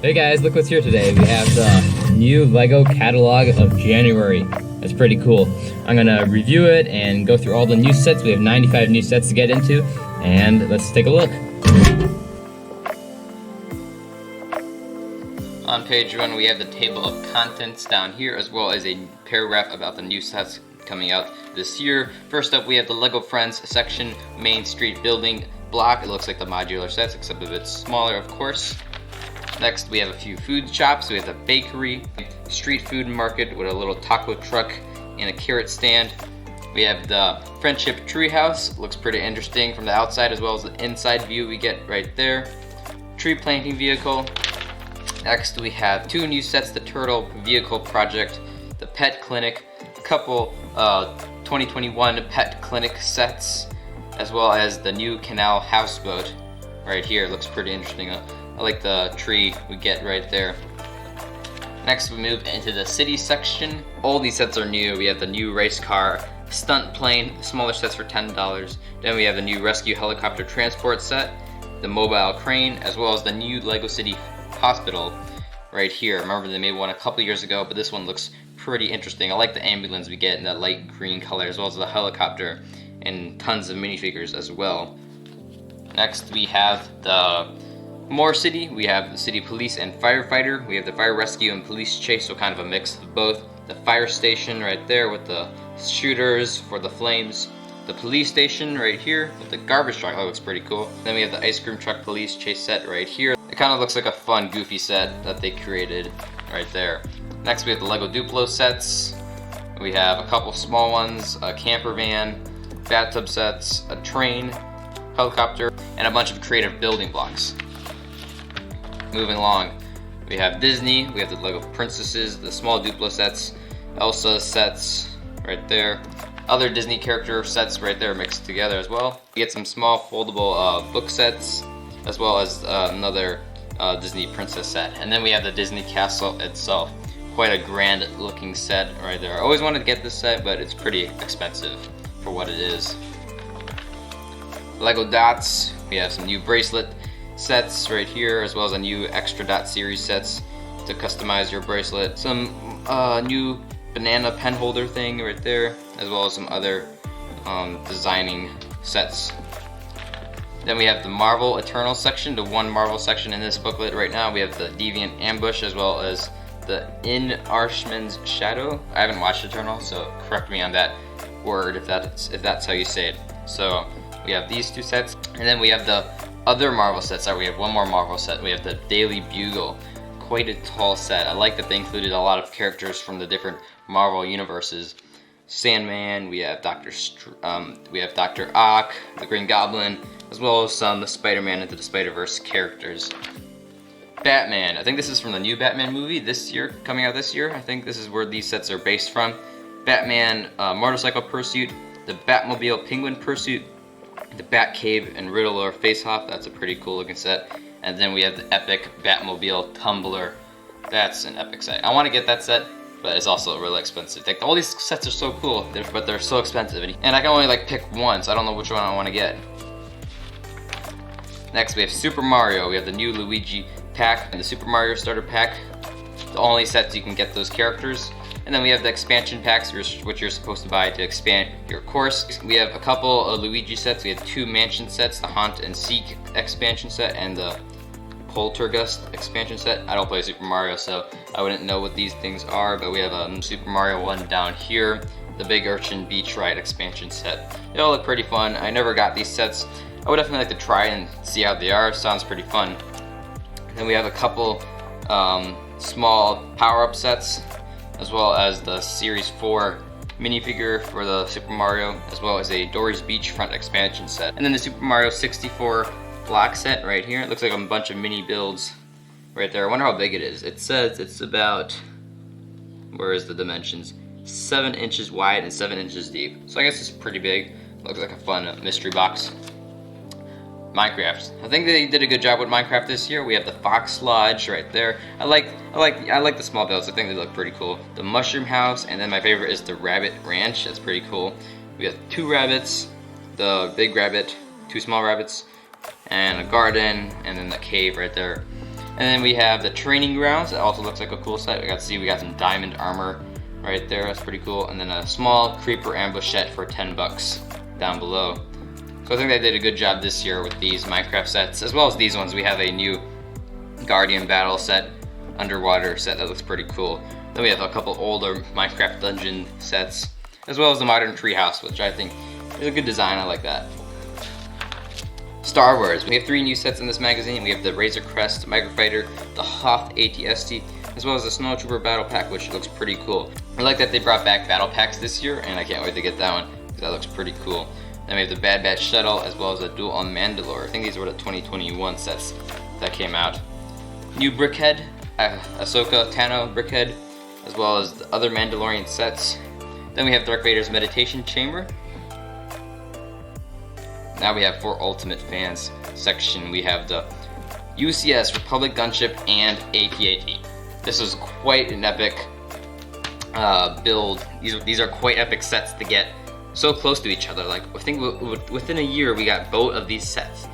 Hey guys, look what's here today. We have the new LEGO catalog of January. That's pretty cool. I'm gonna review it and go through all the new sets. We have 95 new sets to get into, and let's take a look. On page 1, we have the table of contents down here, as well as a paragraph about the new sets coming out this year. First up, we have the LEGO Friends section, Main Street building block. It looks like the modular sets, except a bit smaller, of course. Next, we have a few food shops. We have the bakery, street food market with a little taco truck and a carrot stand. We have the Friendship Treehouse. Looks pretty interesting from the outside as well as the inside view we get right there. Tree planting vehicle. Next, we have 2 new sets, the Turtle Vehicle Project, the Pet Clinic, a couple 2021 Pet Clinic sets, as well as the new Canal Houseboat right here. Looks pretty interesting. I like the tree we get right there. Next, we move into the city section. All these sets are new. We have the new race car, stunt plane, smaller sets for $10. Then we have the new rescue helicopter transport set, the mobile crane, as well as the new LEGO City Hospital right here. Remember, they made one a couple years ago, but this one looks pretty interesting. I like the ambulance we get in that light green color, as well as the helicopter, and tons of minifigures as well. Next, we have the more city. We have the city police and firefighter. We have the fire rescue and police chase, so kind of a mix of both. The fire station right there with the shooters for the flames. The police station right here with the garbage truck. That looks pretty cool. Then we have the ice cream truck police chase set right here. It kind of looks like a fun, goofy set that they created right there. Next, we have the LEGO Duplo sets. We have a couple small ones, a camper van, bathtub sets, a train, helicopter, and a bunch of creative building blocks. Moving along, we have Disney, we have the LEGO Princesses, the small Duplo sets, Elsa sets right there, other Disney character sets right there mixed together as well. We get some small foldable book sets, as well as another Disney princess set. And then we have the Disney Castle itself. Quite a grand looking set right there. I always wanted to get this set, but it's pretty expensive for what it is. LEGO Dots, we have some new bracelet sets right here, as well as a new extra dot series sets to customize your bracelet. Some new banana pen holder thing right there, as well as some other designing sets. Then we have the Marvel Eternal section, the one Marvel section in this booklet right now. We have the Deviant Ambush, as well as the In Arshman's Shadow. I haven't watched Eternal, so correct me on that word if that's how you say it. So we have these 2 sets, and then we have the other Marvel sets. We have one more Marvel set. We have the Daily Bugle. Quite a tall set. I like that they included a lot of characters from the different Marvel universes. Sandman, we have Dr. Ock, the Green Goblin, as well as some the Spider-Man Into the Spider-Verse characters. Batman. I think this is from the new Batman movie this year, coming out this year. I think this is where these sets are based from. Batman Motorcycle Pursuit, the Batmobile Penguin Pursuit, the Batcave and Riddler Face-Off. That's a pretty cool looking set. And then we have the epic Batmobile Tumbler. That's an epic set. I want to get that set, but it's also really expensive. Like, all these sets are so cool, but they're so expensive. And I can only pick one, so I don't know which one I want to get. Next, we have Super Mario. We have the new Luigi pack and the Super Mario starter pack. The only sets you can get those characters. And then we have the expansion packs, which you're supposed to buy to expand your course. We have a couple of Luigi sets. We have 2 mansion sets, the Haunt and Seek expansion set and the Poltergust expansion set. I don't play Super Mario, so I wouldn't know what these things are, but we have a Super Mario one down here, the Big Urchin Beach Ride expansion set. They all look pretty fun. I never got these sets. I would definitely like to try and see how they are. Sounds pretty fun. Then we have a couple small power-up sets, as well as the Series 4 minifigure for the Super Mario, as well as a Dory's Beachfront expansion set. And then the Super Mario 64 block set right here. It looks like a bunch of mini builds right there. I wonder how big it is. It says it's about, where is the dimensions? 7 inches wide and 7 inches deep. So I guess it's pretty big. Looks like a fun mystery box. Minecraft. I think they did a good job with Minecraft this year. We have the Fox Lodge right there. I like the small builds. I think they look pretty cool. The Mushroom House, and then my favorite is the Rabbit Ranch. That's pretty cool. We have 2 rabbits, the big rabbit, 2 small rabbits, and a garden, and then the cave right there. And then we have the training grounds. That also looks like a cool set. We got some diamond armor right there. That's pretty cool. And then a small creeper ambush set for 10 bucks down below. So I think they did a good job this year with these Minecraft sets, as well as these ones. We have a new Guardian battle set, underwater set that looks pretty cool. Then we have a couple older Minecraft dungeon sets, as well as the modern treehouse, which I think is a good design. I like that. Star Wars. We have 3 new sets in this magazine. We have the Razor Crest Microfighter, the Hoth ATST, as well as the Snowtrooper Battle Pack, which looks pretty cool. I like that they brought back battle packs this year, and I can't wait to get that one, because that looks pretty cool. Then we have the Bad Batch Shuttle, as well as the Duel on Mandalore. I think these were the 2021 sets that came out. New Brickhead, Ahsoka Tano Brickhead, as well as the other Mandalorian sets. Then we have Darth Vader's Meditation Chamber. Now we have for Ultimate Fans section. We have the UCS Republic Gunship and AT-AT. This is quite an epic build. These are quite epic sets to get so close to each other. Like, I think within a year we got both of these sets.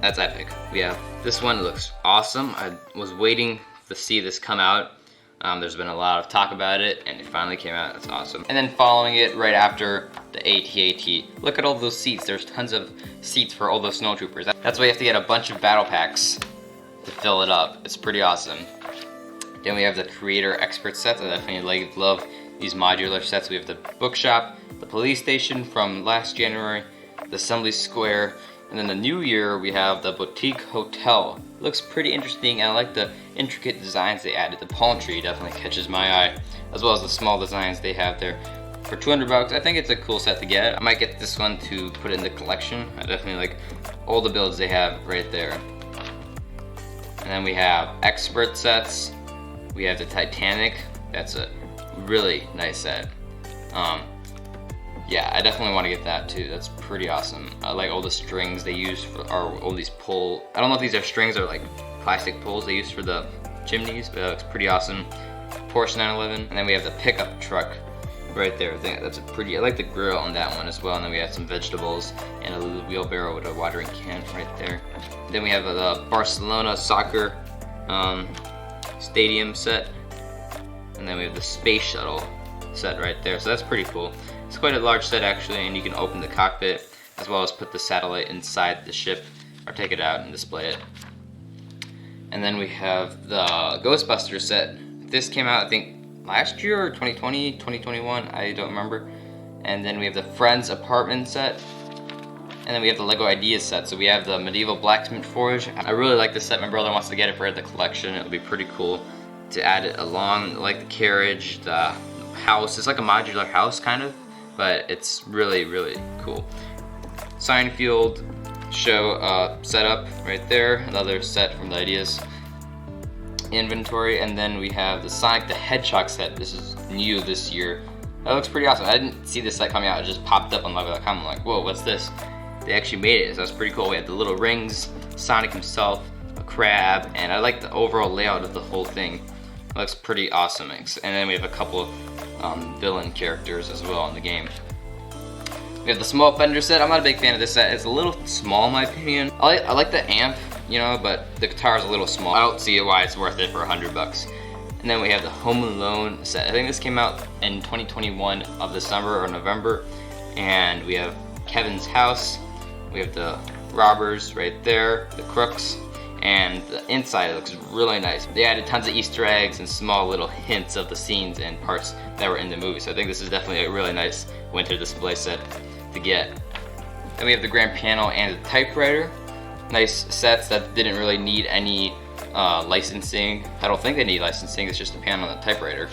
That's epic. We have this one. Looks awesome. I was waiting to see this come out. There's been a lot of talk about it, and it finally came out. That's awesome. And then following it right after the AT-AT, look at all those seats. There's tons of seats for all those snowtroopers. That's why you have to get a bunch of battle packs to fill it up. It's pretty awesome. Then we have the creator expert sets. I definitely love these modular sets. We have the bookshop, the police station from last January, the assembly square, and then the new year we have the boutique hotel. Looks pretty interesting, and I like the intricate designs they added. The palm tree definitely catches my eye, as well as the small designs they have there. For 200 bucks, I think it's a cool set to get. I might get this one to put in the collection. I definitely like all the builds they have right there. And then we have expert sets. We have the Titanic. That's a really nice set. Yeah, I definitely want to get that too. That's pretty awesome. I like all the strings they use for all these pull. I don't know if these are strings or like plastic poles they use for the chimneys, but that looks pretty awesome. Porsche 911, and then we have the pickup truck right there. I think that's a pretty. I like the grill on that one as well. And then we have some vegetables and a little wheelbarrow with a watering can right there. Then we have the Barcelona soccer stadium set, and then we have the space shuttle set right there. So that's pretty cool. It's quite a large set actually, and you can open the cockpit as well as put the satellite inside the ship or take it out and display it. And then we have the Ghostbusters set. This came out I think last year or 2020, 2021, I don't remember. And then we have the Friends apartment set. And then we have the Lego Ideas set. So we have the Medieval Blacksmith Forge. I really like this set. My brother wants to get it for the collection. It'll be pretty cool to add it along, like the carriage, the house. It's like a modular house kind of, but it's really, really cool. Seinfeld show setup right there. Another set from the Ideas inventory. And then we have the Sonic the Hedgehog set. This is new this year. That looks pretty awesome. I didn't see this set coming out. It just popped up on Lego.com. I'm like, whoa, what's this? They actually made it, so that's pretty cool. We have the little rings, Sonic himself, a crab, and I like the overall layout of the whole thing. It looks pretty awesome. And then we have a couple of villain characters as well in the game. We have the Small Fender set. I'm not a big fan of this set. It's a little small in my opinion. I like the amp, you know, but the guitar is a little small. I don't see why it's worth it for 100 bucks. And then we have the Home Alone set. I think this came out in 2021 of December or November. And we have Kevin's house. We have the robbers right there, the crooks, and the inside looks really nice. They added tons of Easter eggs and small little hints of the scenes and parts that were in the movie. So I think this is definitely a really nice winter display set to get. Then we have the grand piano and the typewriter. Nice sets that didn't really need any licensing. I don't think they need licensing, it's just a piano and a typewriter.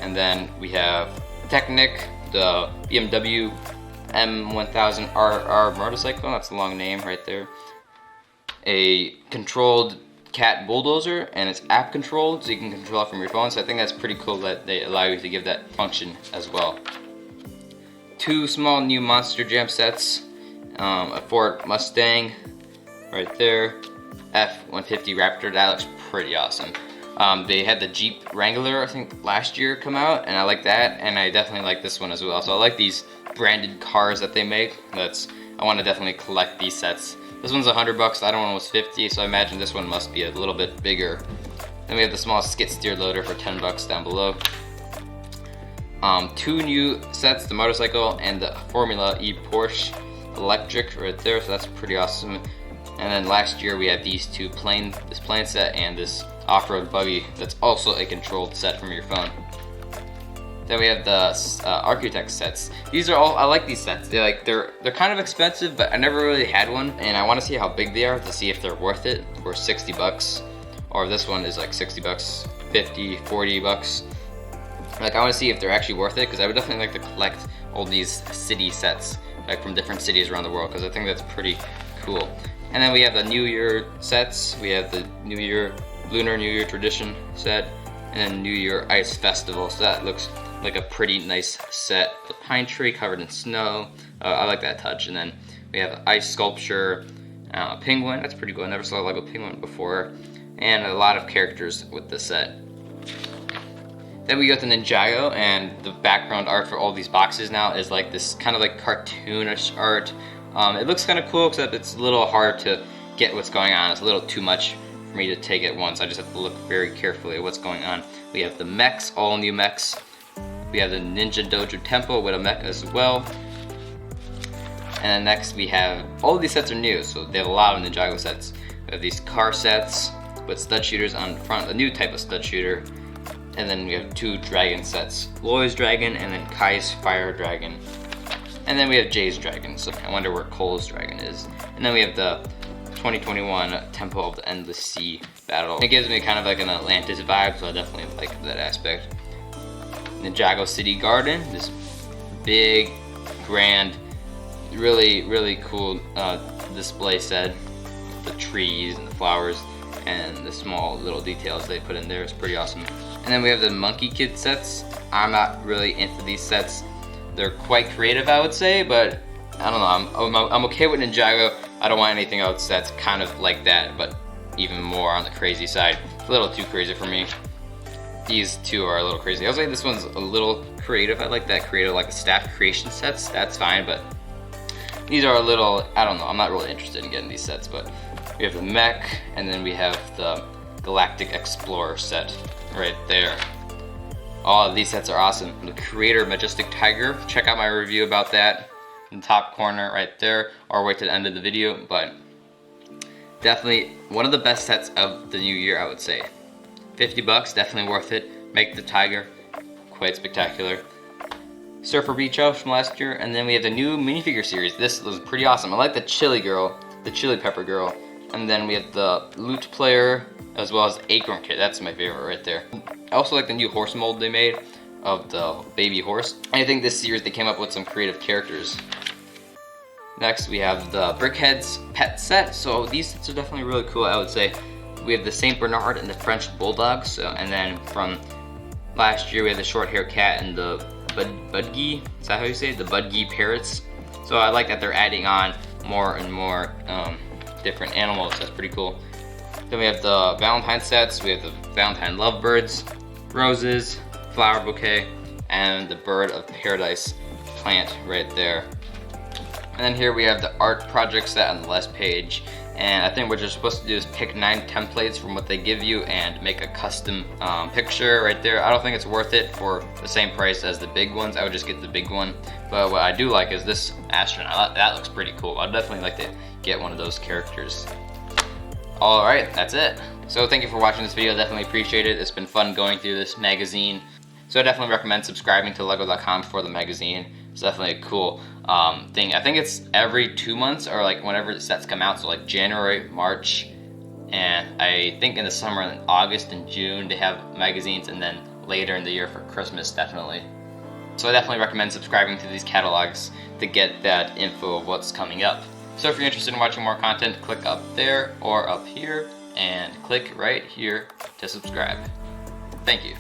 And then we have Technic, the BMW M1000RR motorcycle. That's a long name right there. A controlled cat bulldozer, and it's app controlled, so you can control it from your phone. So I think that's pretty cool that they allow you to give that function as well. 2 small new Monster Jam sets. A Ford Mustang right there. F-150 Raptor. That looks pretty awesome. They had the Jeep Wrangler I think last year come out, and I like that, and I definitely like this one as well. So I like these branded cars that they make. I want to definitely collect these sets This one's $100, the other one was 50, so I imagine this one must be a little bit bigger. Then we have the small skid steer loader for $10 down below. 2 new sets, the motorcycle and the Formula E Porsche electric right there, so that's pretty awesome. And then last year we had these two this plane set and this off-road buggy that's also a controlled set from your phone. Then we have the architect sets. These are all, I like these sets. They're kind of expensive, but I never really had one, and I want to see how big they are to see if they're worth it for $60, or this one is like $60, 50, 40 bucks. Like, I want to see if they're actually worth it, because I would definitely like to collect all these city sets, like from different cities around the world, because I think that's pretty cool. And then we have the New Year sets. We have the Lunar New Year Tradition set, and then New Year Ice Festival. So that looks like a pretty nice set. The pine tree covered in snow. I like that touch. And then we have ice sculpture, penguin. That's pretty cool. I never saw a Lego penguin before. And a lot of characters with this set. Then we got the Ninjago, and the background art for all these boxes now is like this kind of like cartoonish art. It looks kind of cool, except it's a little hard to get what's going on. It's a little too much for me to take at once. I just have to look very carefully at what's going on. We have the mechs, all new mechs. We have the Ninja Dojo Temple with a mech as well. And then next we have, all of these sets are new, so they have a lot of Ninjago sets. We have these car sets with stud shooters on front, the new type of stud shooter. And then we have 2 dragon sets, Loy's dragon and then Kai's fire dragon. And then we have Jay's dragon, so I wonder where Cole's dragon is. And then we have the 2021 Temple of the Endless Sea battle. It gives me kind of like an Atlantis vibe, so I definitely like that aspect. Ninjago City Garden, this big, grand, really cool display set. The trees and the flowers and the small little details they put in there is pretty awesome. And then we have the Monkie Kid sets. I'm not really into these sets. They're quite creative, I would say, but I don't know. I'm okay with Ninjago. I don't want anything else that's kind of like that, but even more on the crazy side. It's a little too crazy for me. These two are a little crazy. I was like, this one's a little creative. I like that creative, like the staff creation sets. That's fine, but these are a little, I don't know. I'm not really interested in getting these sets, but we have the mech, and then we have the Galactic Explorer set right there. All of these sets are awesome. The Creator Majestic Tiger, check out my review about that in the top corner right there, or wait to the end of the video, but definitely one of the best sets of the new year, I would say. $50, definitely worth it. Make the tiger quite spectacular. Surfer Beach House from last year, and then we have the new minifigure series. This was pretty awesome. I like the chili girl, the chili pepper girl, and then we have the lute player, as well as the acorn kid. That's my favorite right there. I also like the new horse mold they made of the baby horse. I think this series they came up with some creative characters. Next we have the Headz pet set. So these sets are definitely really cool, I would say. We have the Saint Bernard and the French Bulldog. So, and then from last year we had the short hair cat and the Budgie. Is that how you say it? The Budgie parrots. So I like that they're adding on more and more different animals. That's pretty cool. Then we have the Valentine sets. We have the Valentine lovebirds, roses, flower bouquet, and the bird of paradise plant right there. And then here we have the art project set on the last page. And I think what you're supposed to do is pick 9 templates from what they give you and make a custom picture right there. I don't think it's worth it for the same price as the big ones. I would just get the big one. But what I do like is this astronaut. That looks pretty cool. I'd definitely like to get one of those characters. Alright, that's it. So thank you for watching this video. Definitely appreciate it. It's been fun going through this magazine. So I definitely recommend subscribing to lego.com for the magazine. It's definitely a cool thing. I think it's every 2 months, or like whenever the sets come out, so like January, March, and I think in the summer, in August and June, they have magazines, and then later in the year for Christmas, definitely. So I definitely recommend subscribing to these catalogs to get that info of what's coming up. So if you're interested in watching more content, click up there or up here, and click right here to subscribe. Thank you.